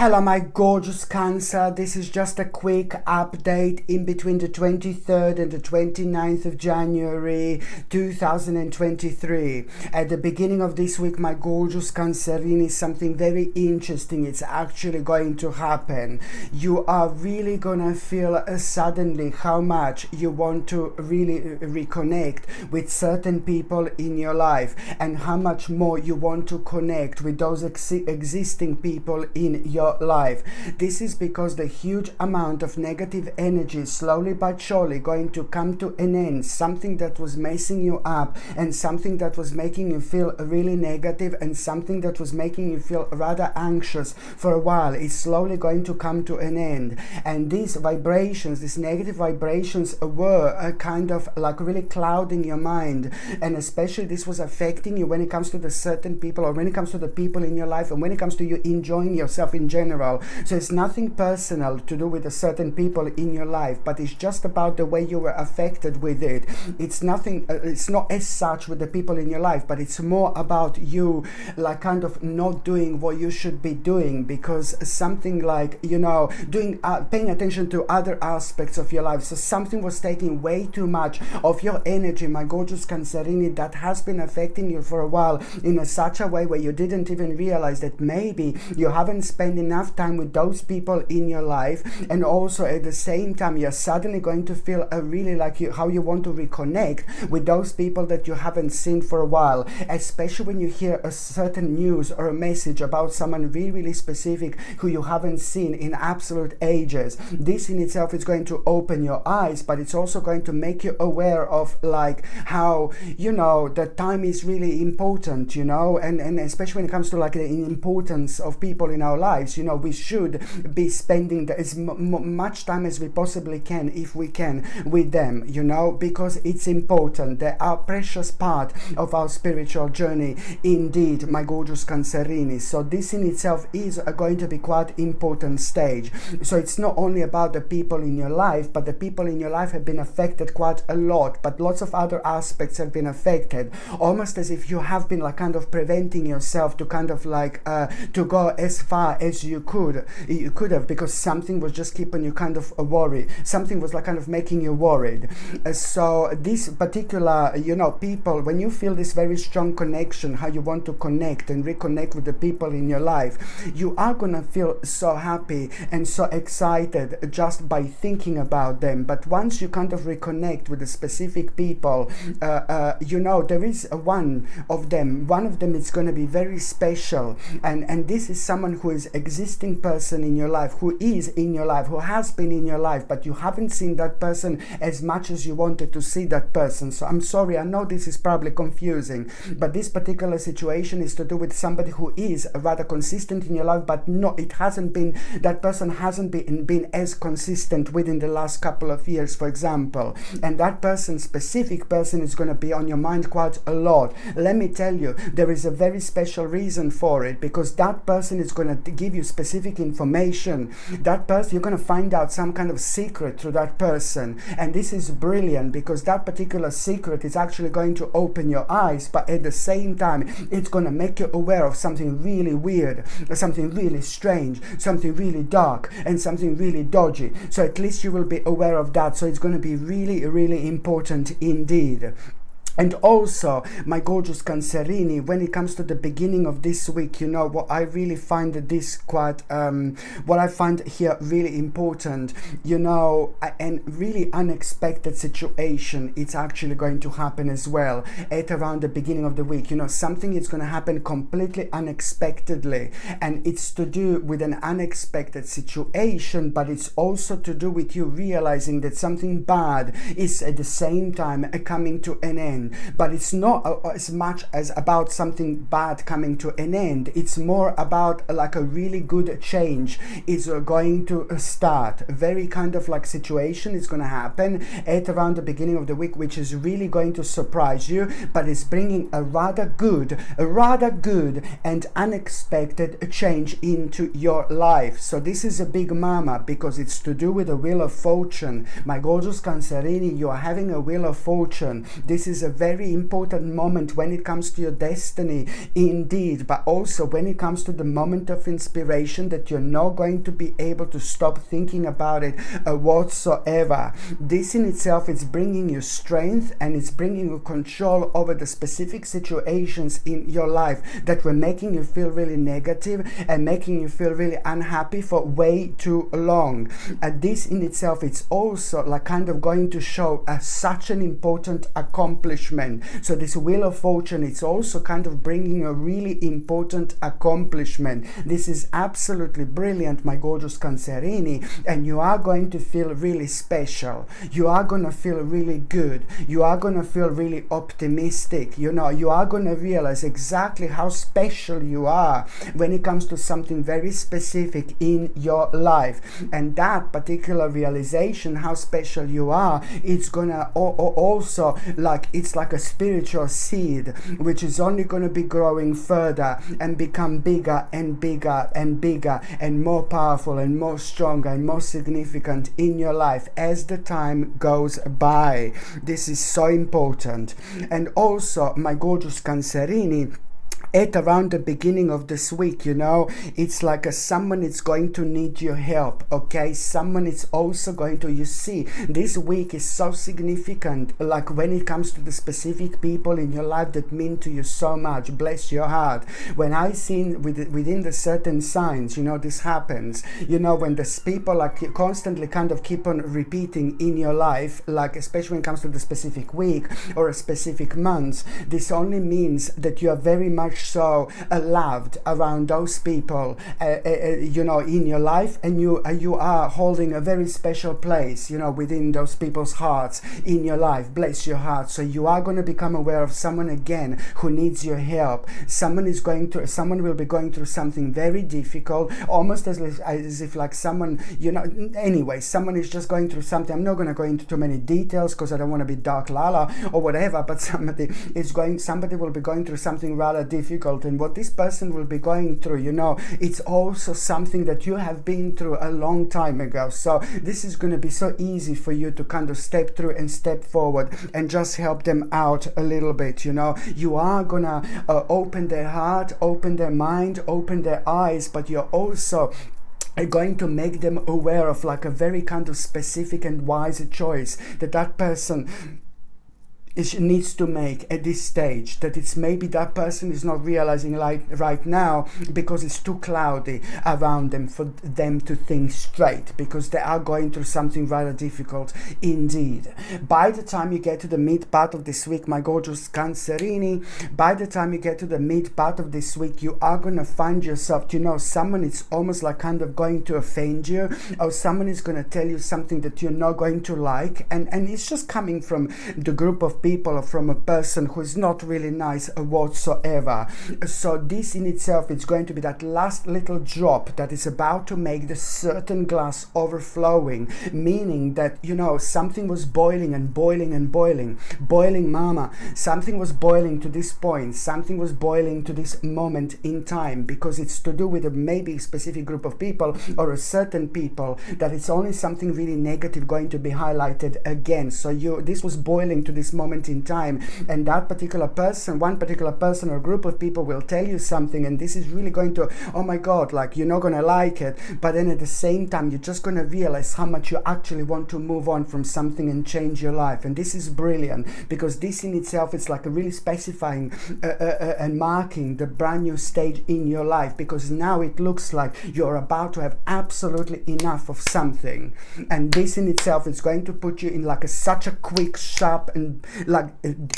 Hello my gorgeous Cancer, this is just a quick update in between the 23rd and the 29th of January 2023. At the beginning of this week, my gorgeous Cancerini, something very interesting it's actually going to happen. You are really gonna feel suddenly how much you want to really reconnect with certain people in your life and how much more you want to connect with those existing people in your life. This is because the huge amount of negative energy slowly but surely going to come to an end. Something that was messing you up and something that was making you feel really negative and something that was making you feel rather anxious for a while is slowly going to come to an end. And these vibrations, these negative vibrations were kind of like really clouding your mind, and especially this was affecting you when it comes to the certain people or when it comes to the people in your life and when it comes to you enjoying yourself in general. So it's nothing personal to do with the certain people in your life, but it's just about the way you were affected with it. It's nothing, it's not as such with the people in your life, but it's more about you like kind of not doing what you should be doing, because something like, you know, doing paying attention to other aspects of your life. So something was taking way too much of your energy, my gorgeous Cancerini, that has been affecting you for a while in such a way where you didn't even realize that maybe you haven't spent enough time with those people in your life, and also at the same time you're suddenly going to feel really like how you want to reconnect with those people that you haven't seen for a while, especially when you hear a certain news or a message about someone really specific who you haven't seen in absolute ages. This in itself is going to open your eyes, but it's also going to make you aware of like how, you know, that time is really important, you know, and especially when it comes to like the importance of people in our lives. You know, we should be spending as much time as we possibly can, if we can, with them, you know, because it's important. They are a precious part of our spiritual journey indeed, my gorgeous Cancerini. So this in itself is going to be quite important stage. So it's not only about the people in your life, but the people in your life have been affected quite a lot, but lots of other aspects have been affected, almost as if you have been like kind of preventing yourself to kind of like to go as far as you could have, because something was just keeping you kind of worried. Something was like kind of making you worried. So this particular, you know, people, when you feel this very strong connection, how you want to connect and reconnect with the people in your life, you are gonna feel so happy and so excited just by thinking about them. But once you kind of reconnect with the specific people, you know, there is one of them is going to be very special, and this is someone who is existing person in your life, who is in your life, who has been in your life, but you haven't seen that person as much as you wanted to see that person. So I'm sorry, I know this is probably confusing, but this particular situation is to do with somebody who is rather consistent in your life, but no, it hasn't been, that person hasn't been as consistent within the last couple of years, for example, and that person, specific person, is going to be on your mind quite a lot. Let me tell you, there is a very special reason for it, because that person is going to give you specific information. That person, you're going to find out some kind of secret through that person, and this is brilliant because that particular secret is actually going to open your eyes, but at the same time it's going to make you aware of something really weird, something really strange, something really dark, and something really dodgy. So at least you will be aware of that. So it's going to be really important indeed. And also, my gorgeous Cancerini, when it comes to the beginning of this week, you know, what I really find this quite, what I find here really important, you know, and really unexpected situation, it's actually going to happen as well at around the beginning of the week. You know, something is going to happen completely unexpectedly, and it's to do with an unexpected situation, but it's also to do with you realizing that something bad is at the same time coming to an end. But it's not as much as about something bad coming to an end. It's more about like a really good change is going to start. A very kind of like situation is going to happen at around the beginning of the week, which is really going to surprise you, but it's bringing a rather good and unexpected change into your life. So this is a big mama, because it's to do with the wheel of fortune. My gorgeous Cancerini, you are having a wheel of fortune. This is a very important moment when it comes to your destiny, indeed, but also when it comes to the moment of inspiration that you're not going to be able to stop thinking about it whatsoever. This in itself is bringing you strength, and it's bringing you control over the specific situations in your life that were making you feel really negative and making you feel really unhappy for way too long. And this in itself, it's also like kind of going to show such an important accomplishment. So this Wheel of Fortune, it's also kind of bringing a really important accomplishment. This is absolutely brilliant, my gorgeous Cancerini, and you are going to feel really special. You are going to feel really good. You are going to feel really optimistic. You know, you are going to realize exactly how special you are when it comes to something very specific in your life. And that particular realization, how special you are, it's gonna also, like, it's like a spiritual seed which is only going to be growing further and become bigger and bigger and bigger and more powerful and more stronger and more significant in your life as the time goes by. This is so important. And also, my gorgeous Cancerini, at around the beginning of this week, you know, it's like someone is going to need your help, okay? Someone is also going to, you see, this week is so significant, like when it comes to the specific people in your life that mean to you so much. Bless your heart. When I see within the certain signs, you know, this happens, you know, when these people like constantly kind of keep on repeating in your life, like especially when it comes to the specific week or a specific month, this only means that you are very much so loved around those people, you know, in your life, and you are holding a very special place, you know, within those people's hearts in your life. Bless your heart. So you are going to become aware of someone again who needs your help. Someone will be going through something very difficult, almost as if like someone, you know, anyway, someone is just going through something. I'm not going to go into too many details because I don't want to be dark lala or whatever, but somebody will be going through something rather difficult, and what this person will be going through, you know, it's also something that you have been through a long time ago. So this is going to be so easy for you to kind of step through and step forward and just help them out a little bit. You know, you are gonna open their heart, open their mind, open their eyes, but you're also going to make them aware of like a very kind of specific and wise choice that person needs to make at this stage, that it's maybe that person is not realizing right now because it's too cloudy around them for them to think straight, because they are going through something rather difficult indeed. By the time you get to the mid part of this week, my gorgeous Cancerini, by the time you get to the mid part of this week, you are going to find yourself, you know, someone is almost like kind of going to offend you, or someone is going to tell you something that you're not going to like, and it's just coming from the group of people or from a person who is not really nice whatsoever. So this in itself is going to be that last little drop that is about to make the certain glass overflowing, meaning that, you know, something was boiling and boiling and boiling, mama. Something was boiling to this point, something was boiling to this moment in time, because it's to do with a maybe specific group of people or a certain people, that it's only something really negative going to be highlighted again. So this was boiling to this moment in time, and that particular person, one particular person or group of people will tell you something, and this is really going to, oh my god, like you're not gonna like it, but then at the same time you're just gonna realize how much you actually want to move on from something and change your life. And this is brilliant, because this in itself is like a really specifying and marking the brand new stage in your life, because now it looks like you're about to have absolutely enough of something, and this in itself is going to put you in like such a quick, sharp and like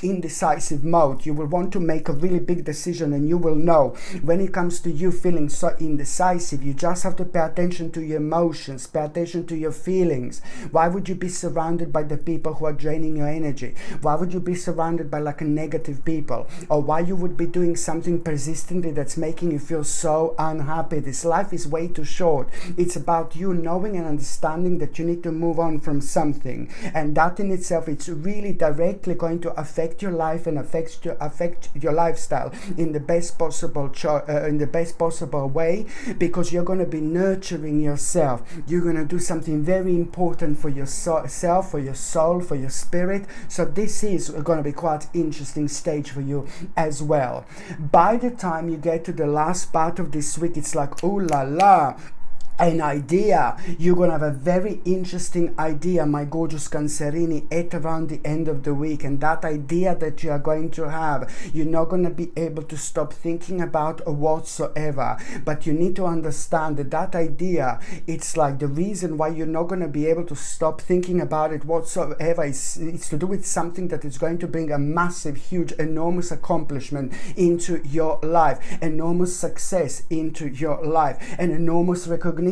indecisive mode. You will want to make a really big decision, and you will know when it comes to you feeling so indecisive, you just have to pay attention to your emotions, pay attention to your feelings. Why would you be surrounded by the people who are draining your energy? Why would you be surrounded by like a negative people? Or why you would be doing something persistently that's making you feel so unhappy? This life is way too short. It's about you knowing and understanding that you need to move on from something, and that in itself, it's really directly actually going to affect your life and affect your lifestyle in the best possible way, because you're going to be nurturing yourself. You're going to do something very important for yourself, for your soul, for your spirit. So this is going to be quite interesting stage for you as well. By the time you get to the last part of this week, it's like, ooh la la, an idea. You're gonna have a very interesting idea, my gorgeous Cancerini, at around the end of the week. And that idea that you are going to have, you're not going to be able to stop thinking about whatsoever. But you need to understand that that idea, it's like the reason why you're not going to be able to stop thinking about it whatsoever is it's to do with something that is going to bring a massive, huge, enormous accomplishment into your life, enormous success into your life, an enormous recognition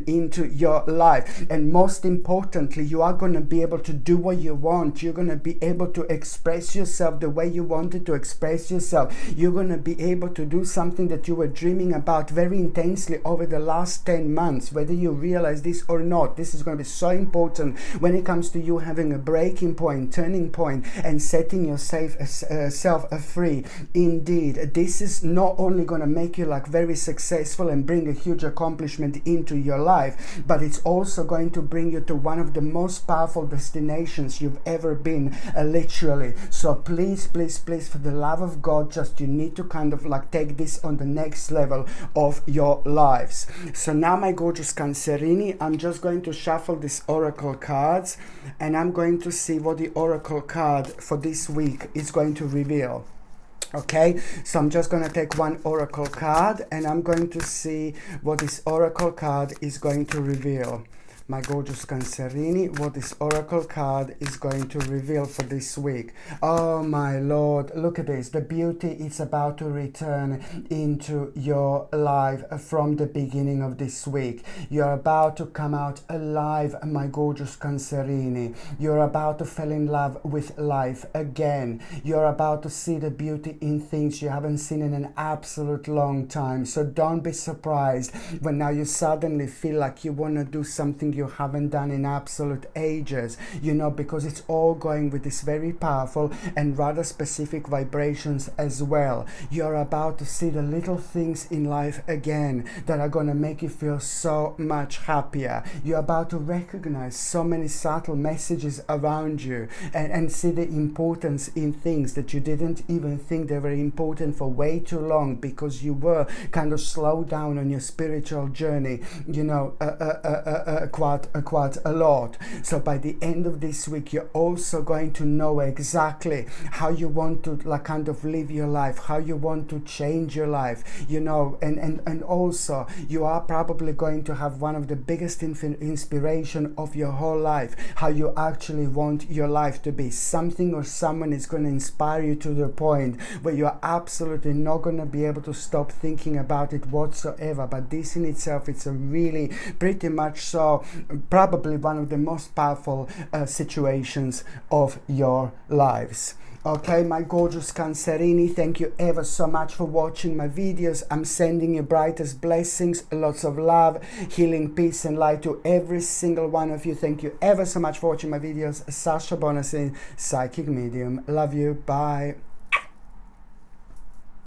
into your life. And most importantly, you are going to be able to do what you want. You're going to be able to express yourself the way you wanted to express yourself. You're going to be able to do something that you were dreaming about very intensely over the last 10 months, whether you realize this or not. This is going to be so important when it comes to you having a breaking point, turning point, and setting yourself free. Indeed, this is not only going to make you like very successful and bring a huge accomplishment into your life, but it's also going to bring you to one of the most powerful destinations you've ever been, literally. So please, please, please, for the love of God, just you need to kind of like take this on the next level of your lives. So now, my gorgeous Cancerini, I'm just going to shuffle these oracle cards, and I'm going to see what the oracle card for this week is going to reveal. Okay, so I'm just going to take one oracle card, and I'm going to see what this oracle card is going to reveal. My gorgeous Cancerini, what this oracle card is going to reveal for this week. Oh my Lord, look at this. The beauty is about to return into your life from the beginning of this week. You're about to come out alive, my gorgeous Cancerini. You're about to fall in love with life again. You're about to see the beauty in things you haven't seen in an absolute long time. So don't be surprised when now you suddenly feel like you want to do something you haven't done in absolute ages, you know, because it's all going with this very powerful and rather specific vibrations as well. You're about to see the little things in life again that are going to make you feel so much happier. You're about to recognize so many subtle messages around you, and see the importance in things that you didn't even think they were important for way too long, because you were kind of slowed down on your spiritual journey, you know, quite a lot. So by the end of this week, you're also going to know exactly how you want to like kind of live your life, how you want to change your life, you know, and also you are probably going to have one of the biggest inspiration of your whole life, how you actually want your life to be. Something or someone is going to inspire you to the point where you're absolutely not going to be able to stop thinking about it whatsoever. But this in itself, it's a really pretty much so probably one of the most powerful situations of your lives. Okay, my gorgeous Cancerini, thank you ever so much for watching my videos. I'm sending you brightest blessings, lots of love, healing, peace and light to every single one of you. Thank you ever so much for watching my videos. Sasha Bonasin, Psychic Medium. Love you. Bye.